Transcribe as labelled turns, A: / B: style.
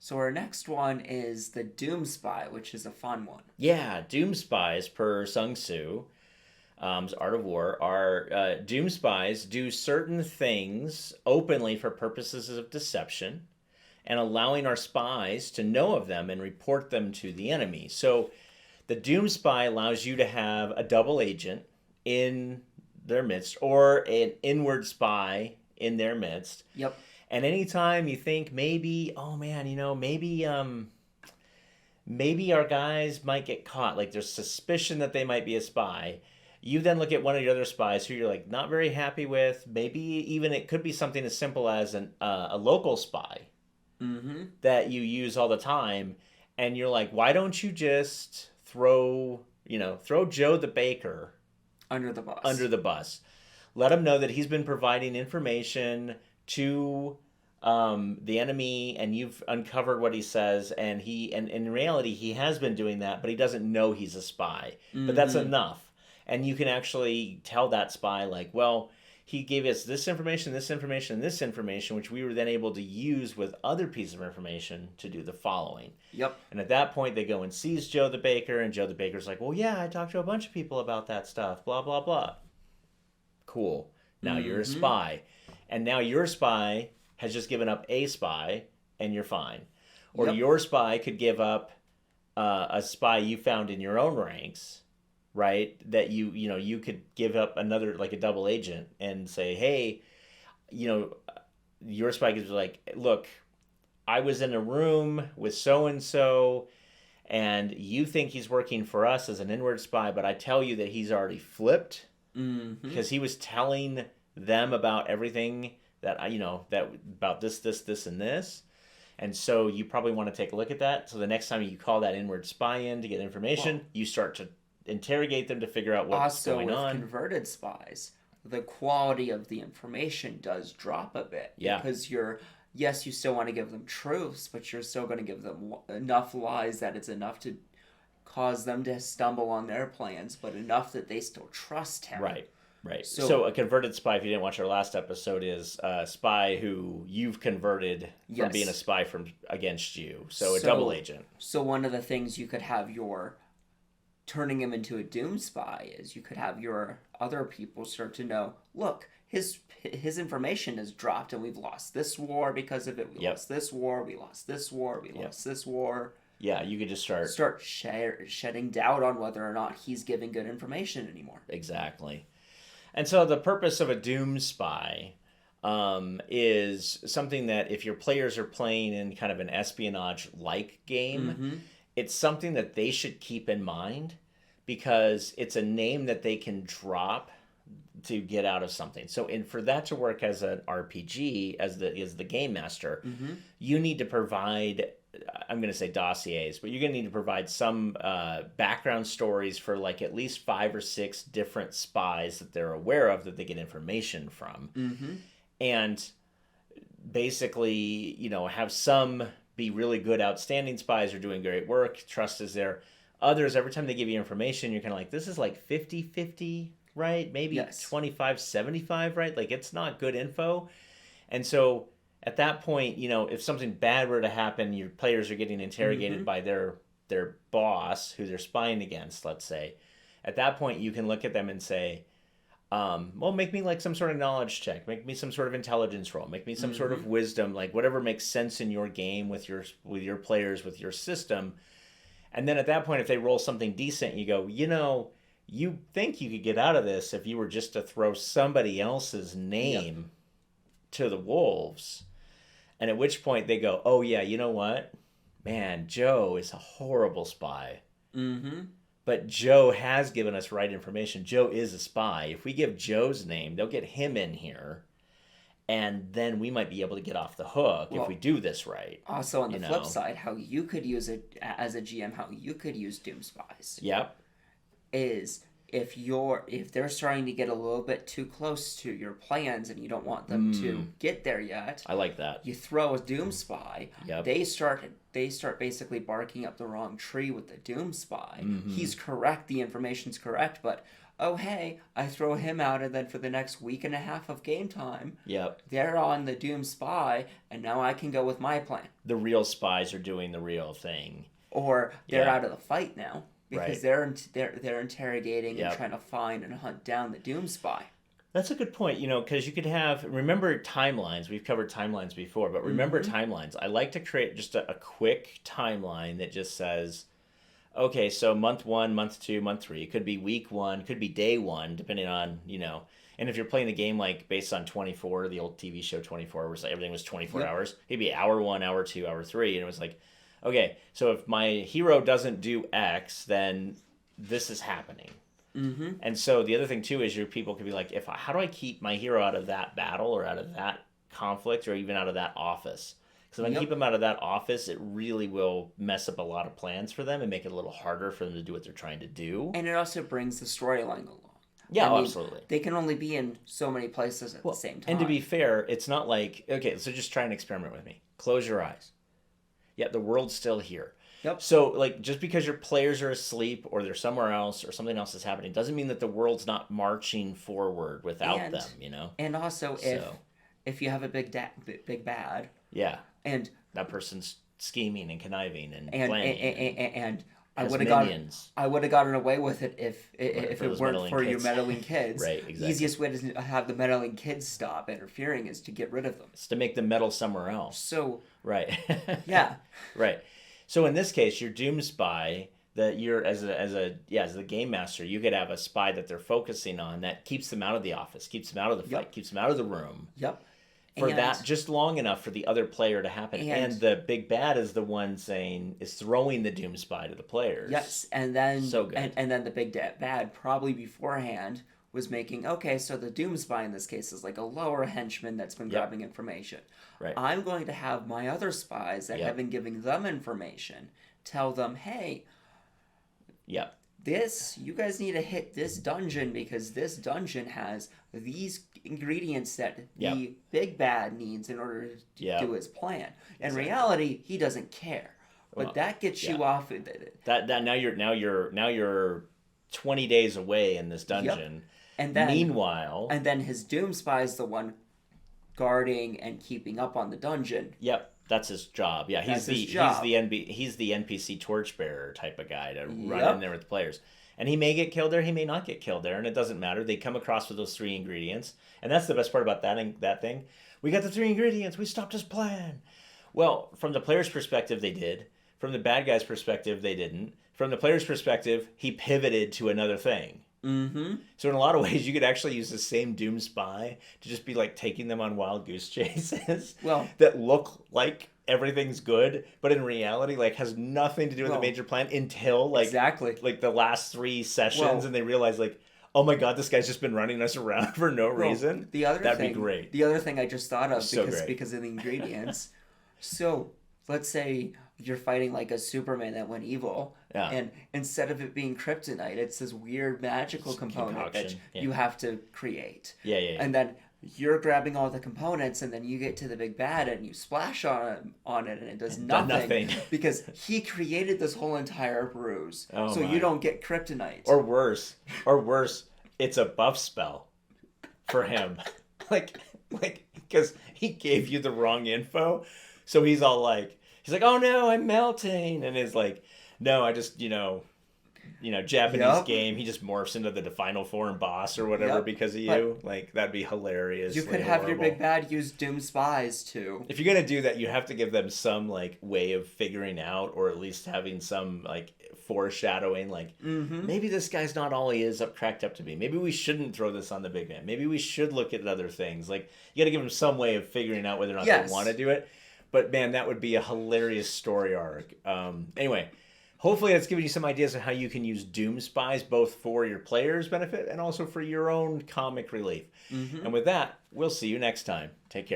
A: So our next one is the Doom Spy, which is a fun one.
B: Yeah, Doomed Spies per Sun Tzu, Art of War, are Doomed Spies do certain things openly for purposes of deception and allowing our spies to know of them and report them to the enemy. So the Doom Spy allows you to have a double agent in their midst or an inward spy in their midst.
A: Yep.
B: And anytime you think maybe, oh man, maybe our guys might get caught, like there's suspicion that they might be a spy, you then look at one of your other spies who you're like not very happy with. Maybe even it could be something as simple as a local spy that you use all the time, and you're like, why don't you just throw Joe the baker
A: Under the bus.
B: Let him know that he's been providing information to the enemy, and you've uncovered what he says, and in reality he has been doing that, but he doesn't know he's a spy. But that's enough, and you can actually tell that spy, like, well, he gave us this information, and this information, which we were then able to use with other pieces of information to do the following.
A: Yep.
B: And at that point, they go and sees Joe the baker, and Joe the baker's like, well, yeah, I talked to a bunch of people about that stuff, blah, blah, blah. Cool. Now you're a spy. And now your spy has just given up a spy, and you're fine. Or your spy could give up a spy you found in your own ranks, right? That you could give up another, like a double agent, and say, hey, your spy gives like, look, I was in a room with so-and-so, and you think he's working for us as an inward spy, but I tell you that he's already flipped because he was telling them about everything that about this, and this. And so you probably want to take a look at that. So the next time you call that inward spy in to get information, you start to interrogate them to figure out what's going on.
A: Also, with converted spies, the quality of the information does drop a bit.
B: Yeah.
A: Because you still want to give them truths, but you're still going to give them enough lies that it's enough to cause them to stumble on their plans, but enough that they still trust him.
B: Right. So a converted spy, if you didn't watch our last episode, is a spy who you've converted from being a spy against you. So a double agent.
A: So one of the things you could have turning him into a Doom Spy is you could have your other people start to know, look, his information has dropped and we've lost this war because of it. We lost this war, we lost this war, we lost this war.
B: Yeah, you could just
A: start shedding doubt on whether or not he's giving good information anymore.
B: Exactly. And so the purpose of a Doom Spy is something that if your players are playing in kind of an espionage-like game, it's something that they should keep in mind because it's a name that they can drop to get out of something. So for that to work as an RPG, as the game master, you need to provide, I'm going to say dossiers, but you're going to need to provide some background stories for like at least 5 or 6 different spies that they're aware of that they get information from. And basically, have some be really good, outstanding spies or doing great work. Trust is there. Others, every time they give you information, you're kind of like, this is like 50-50, right? Maybe 25-75, right? Like it's not good info. And so at that point, if something bad were to happen, your players are getting interrogated by their boss, who they're spying against, let's say. At that point, you can look at them and say, well, make me like some sort of knowledge check. Make me some sort of intelligence roll. Make me some sort of wisdom, like whatever makes sense in your game with your players, with your system. And then at that point, if they roll something decent, you go, you think you could get out of this if you were just to throw somebody else's name to the wolves. And at which point they go, oh yeah, you know what? Man, Joe is a horrible spy. But Joe has given us right information. Joe is a spy. If we give Joe's name, they'll get him in here. And then we might be able to get off the hook if we do this right.
A: Also, on the flip side, how you could use it as a GM, how you could use Doom Spies.
B: Yep.
A: Is if they're starting to get a little bit too close to your plans and you don't want them to get there yet.
B: I like that.
A: You throw a Doom Spy.
B: Yep.
A: They start basically barking up the wrong tree with the Doom Spy. He's correct, the information's correct, but oh, hey, I throw him out, and then for the next week and a half of game time,
B: Yep.
A: they're on the Doomed Spy, and now I can go with my plan.
B: The real spies are doing the real thing.
A: Or they're out of the fight now because
B: right.
A: they're interrogating
B: yep.
A: and trying to find and hunt down the Doomed Spy.
B: That's a good point, because you could remember timelines. We've covered timelines before, but remember timelines. I like to create just a quick timeline that just says, okay, so month 1, month 2, month 3. It could be week 1, could be day 1, depending on, And if you're playing the game like based on 24, the old TV show 24, where everything was 24 hours, it'd be hour 1, hour 2, hour 3. And it was like, okay, so if my hero doesn't do X, then this is happening.
A: Mm-hmm.
B: And so the other thing too is your people could be like, how do I keep my hero out of that battle or out of that conflict or even out of that office? Because if I keep them out of that office, it really will mess up a lot of plans for them and make it a little harder for them to do what they're trying to do.
A: And it also brings the storyline along.
B: Yeah, absolutely.
A: They can only be in so many places at the same time.
B: And to be fair, it's not like, okay, so just try and experiment with me. Close your eyes. Yeah, the world's still here.
A: Yep.
B: So, just because your players are asleep or they're somewhere else or something else is happening doesn't mean that the world's not marching forward without them,
A: And also, if you have a big bad.
B: Yeah.
A: And
B: that person's scheming and conniving and
A: planning.
B: And
A: I would have gotten away with it if it weren't for your meddling kids.
B: Right, exactly.
A: The easiest way to have the meddling kids stop interfering is to get rid of them.
B: It's to make them meddle somewhere else.
A: So
B: right.
A: Yeah.
B: Right. So in this case, your Doomed Spy, that you're as the game master, you could have a spy that they're focusing on that keeps them out of the office, keeps them out of the fight, keeps them out of the room.
A: Yep.
B: For that, just long enough for the other player to happen. And the big bad is the one is throwing the Doomed Spy to the players.
A: Yes, and then
B: so good.
A: And then the big bad probably beforehand was making, okay, so the Doomed Spy in this case is like a lower henchman that's been grabbing information.
B: Right.
A: I'm going to have my other spies that have been giving them information tell them, hey, you guys need to hit this dungeon because this dungeon has these ingredients that the big bad needs in order to do his plan. In reality, he doesn't care. But that gets you off.
B: That now you're 20 days away in this dungeon.
A: Yep. And then,
B: meanwhile,
A: his Doomed Spy is the one guarding and keeping up on the dungeon.
B: Yep, that's his job. Yeah, he's the NPC torchbearer type of guy to run in there with the players. And he may get killed there, he may not get killed there, and it doesn't matter. They come across with those 3 ingredients, and that's the best part about that thing. We got the 3 ingredients. We stopped his plan. Well, from the player's perspective, they did. From the bad guy's perspective, they didn't. From the player's perspective, he pivoted to another thing.
A: Mm-hmm.
B: So in a lot of ways, you could actually use the same Doomed Spy to just be like taking them on wild goose chases that look like everything's good, but in reality, like has nothing to do with the major plan until like the last 3 sessions, and they realize like, oh my god, this guy's just been running us around for no reason. That'd be great.
A: The other thing I just thought of because of the ingredients. So let's say you're fighting like a Superman that went evil.
B: Yeah.
A: And instead of it being kryptonite, it's this weird magical component that you have to create.
B: Yeah.
A: And then you're grabbing all the components, and then you get to the big bad and you splash on it, and it does nothing. Because he created this whole entire bruise. You don't get kryptonite.
B: Or worse, it's a buff spell for him. like because he gave you the wrong info. So he's like, oh no, I'm melting, and is like, no, I just Japanese game. He just morphs into the final form boss or whatever because of you. Like that'd be hilarious.
A: You could have your big bad use Doomed Spies too.
B: If you're gonna do that, you have to give them some like way of figuring out, or at least having some like foreshadowing. Like maybe this guy's not all he is cracked up to be. Maybe we shouldn't throw this on the big man. Maybe we should look at other things. Like you got to give them some way of figuring out whether or not they want to do it. But man, that would be a hilarious story arc. Anyway, hopefully that's giving you some ideas on how you can use Doomed Spies both for your players' benefit and also for your own comic relief. And with that, we'll see you next time. Take care.